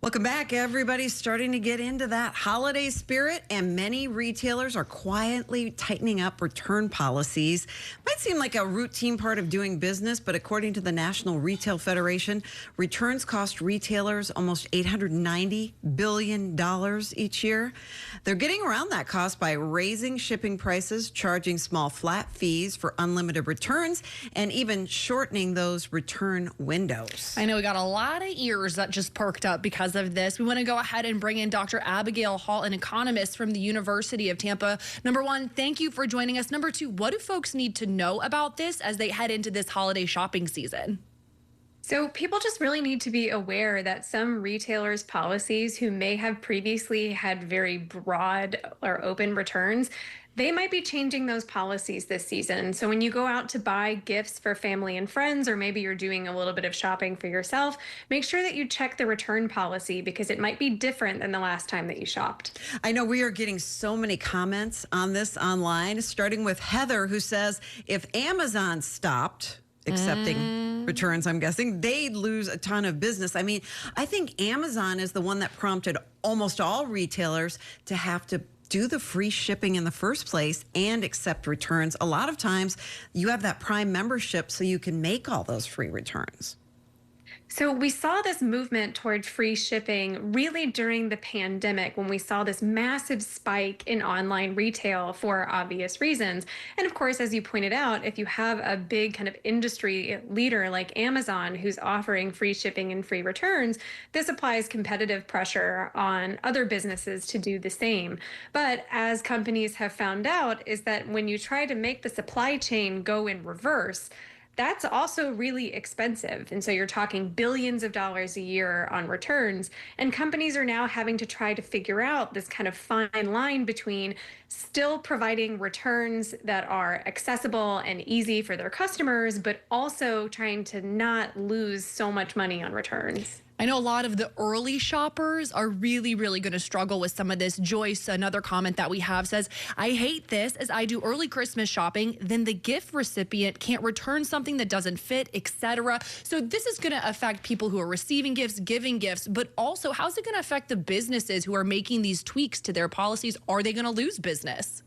Welcome back. Everybody's starting to get into that holiday spirit, and many retailers are quietly tightening up return policies. Might seem like a routine part of doing business, but according to the National Retail Federation, returns cost retailers almost $890 billion each year. They're getting around that cost by raising shipping prices, charging small flat fees for unlimited returns, and even shortening those return windows. I know we got a lot of ears that just perked up because of this. We want to go ahead and bring in Dr. Abigail Hall, an economist from the University of Tampa. Number one, thank you for joining us. Number two, what do folks need to know about this as they head into this holiday shopping season? So people just really need to be aware that some retailers' policies who may have previously had very broad or open returns, they might be changing those policies this season. So when you go out to buy gifts for family and friends, or maybe you're doing a little bit of shopping for yourself, make sure that you check the return policy because it might be different than the last time that you shopped. I know we are getting so many comments on this online, starting with Heather, who says if Amazon stopped accepting returns, I'm guessing, they'd lose a ton of business. I mean, I think Amazon is the one that prompted almost all retailers to have to do the free shipping in the first place and accept returns. A lot of times you have that Prime membership so you can make all those free returns. So we saw this movement toward free shipping really during the pandemic when we saw this massive spike in online retail for obvious reasons. And of course, as you pointed out, if you have a big kind of industry leader like Amazon who's offering free shipping and free returns, this applies competitive pressure on other businesses to do the same. But as companies have found out is that when you try to make the supply chain go in reverse, that's also really expensive. And so you're talking billions of dollars a year on returns. And companies are now having to try to figure out this kind of fine line between still providing returns that are accessible and easy for their customers, but also trying to not lose so much money on returns. I know a lot of the early shoppers are really going to struggle with some of this. Joyce, another comment that we have, says, I hate this as I do early Christmas shopping, then the gift recipient can't return something that doesn't fit, etc. So this is going to affect people who are receiving gifts, giving gifts, but also how's it going to affect the businesses who are making these tweaks to their policies? Are they going to lose business?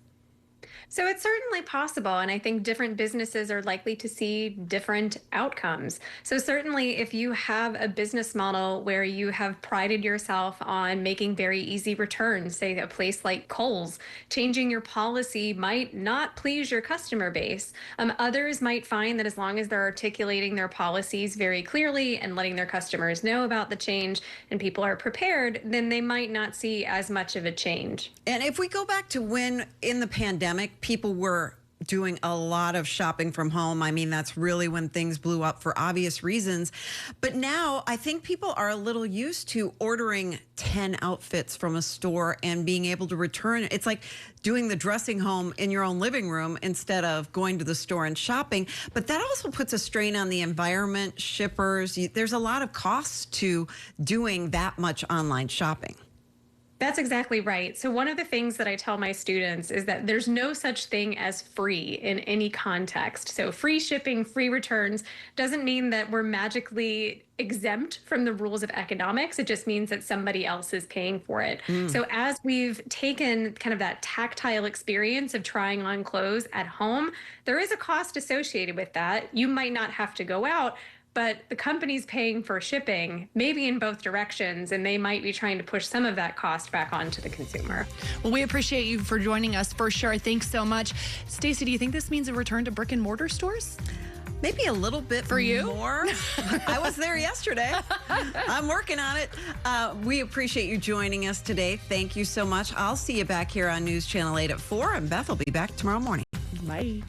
So it's certainly possible, and I think different businesses are likely to see different outcomes. So certainly if you have a business model where you have prided yourself on making very easy returns, say a place like Kohl's, changing your policy might not please your customer base. Others might find that as long as they're articulating their policies very clearly and letting their customers know about the change and people are prepared, then they might not see as much of a change. And if we go back to when in the pandemic, people were doing a lot of shopping from home. I mean, that's really when things blew up for obvious reasons. But now I think people are a little used to ordering 10 outfits from a store and being able to return it. It's like doing the dressing home in your own living room instead of going to the store and shopping. But that also puts a strain on the environment, shippers. There's a lot of costs to doing that much online shopping. That's exactly right. So one of the things that I tell my students is that there's no such thing as free in any context. So free shipping, free returns doesn't mean that we're magically exempt from the rules of economics. It just means that somebody else is paying for it. So as we've taken kind of that tactile experience of trying on clothes at home, there is a cost associated with that. You might not have to go out, but the company's paying for shipping, maybe in both directions, and they might be trying to push some of that cost back onto the consumer. Well, we appreciate you for joining us for sure. Thanks so much. Stacey, do you think this means a return to brick and mortar stores? Maybe a little bit for you more. I was there yesterday. I'm working on it. We appreciate you joining us today. Thank you so much. I'll see you back here on News Channel 8 at 4, and Beth will be back tomorrow morning. Bye.